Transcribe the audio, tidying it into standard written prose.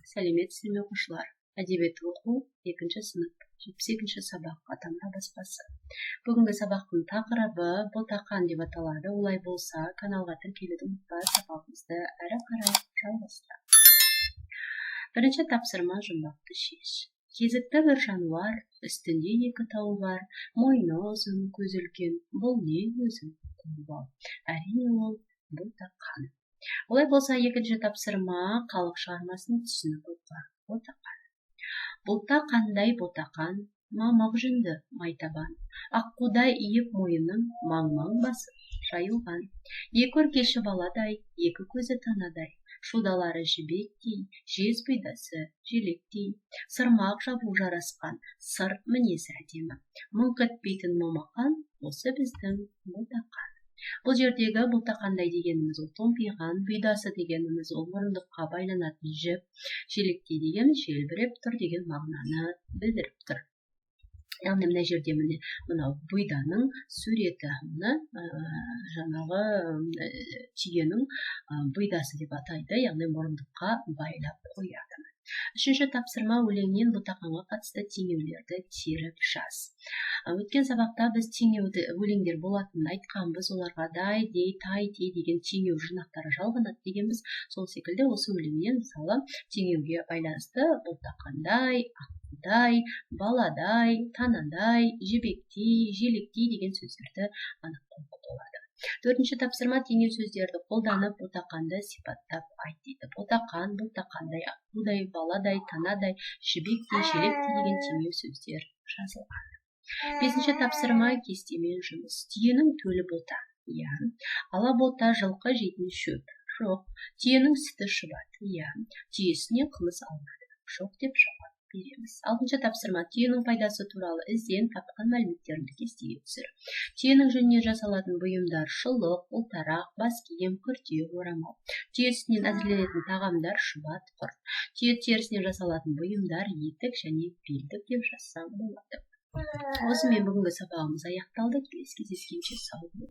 Сәлеметсіздер ме оқушылар? Әдебиет оқу 2-ші сынып 72-ші сабақ ата-ана баспасы. Бүгінгі сабақтың тақырыбы ботақан деп аталады. Олай болса, каналға тіркелуді ұмытпай, сабағымызды әрі қарай жалғастырамыз. Бірінші тапсырма жұмбақты шеш. Кезікті бір жануар, үстінде 2 тауы бар, мойны ұзын, көзі үлкен. Бұл не өзі? Әрине ол ботақан. Олай болса, екінші тапсырма халық шығармасының түсінік оқы. Ботақан. Бұлтта қандай ботақан, мамық жүнді майтабан, аққудай иіп мойынын маң-маң басып жайылған. Екі өркеші баладай, екі көзі танадай, шудалары жібектей, жез бұйдасы желектей, сырмақ жабу жарасқан, сыр мінезі әдемі. Мыңқ етпейтін момақан, осы біздің ботақан. Бұл жердегі ботақандай дегеніміз ол томпиған, бұйдасы дегеніміз ол мұрындыққа байланатын жіп, желектей деген желбіреп тұр деген мағынаны білдіріп тұр. Яғни мына жерде мынау бұйданың суреті, мұны жаңағы түйенің бұйдасы деп атайды, яғни мұрындыққа байлап қояды. Үшінші тапсырма өлеңнен ботақанға қатысты теңеулерді теріп жаз. Өткен сабақта біз теңеуді өлеңдер болатынын айтқанбыз, оларға дай, дей, тай, тей деген теңеу жинақтары жалғанады дегенбіз. Сол секілді осы өлеңнен мысалы теңеуге байланысты ботақандай, аққудай, баладай, танадай, жібектей, желектей деген сөздерді анықтауға болады. Төртінші тапсырма теңеу сөздерді қолданып ботақанды сипаттап айт дейді. Ботақан, ботақандай, аққудай, баладай, танадай, жібектей, желектей деген теңеу сөздер жазылған. Бесінші тапсырма кестемен жұмыс. Түйенің төлі бота. Иә. Ала бота жылқы жейтін шөп. Жоқ. Түйенің сүті шұбат. Иә. Түйесіне қымыз алмады. Жоқ деп жауап береміз. Алтыншы тапсырма түйенің пайдасы туралы ізден тапқан мәліметтерді кестеге түсір. Түйенің жүнінен жасалатын бұйымдар шұлық, ұлтарақ, бас киім, күрте, орамал. Түйе сүтінен әзірленетін тағамдар шұбат, құрт. Түйе терісінен жасалатын бұйымдар етік және белдік деп жазсам болады. Осымен бүгінгі сабағымыз аяқталды. Келесі кездескенше сау болыңыз.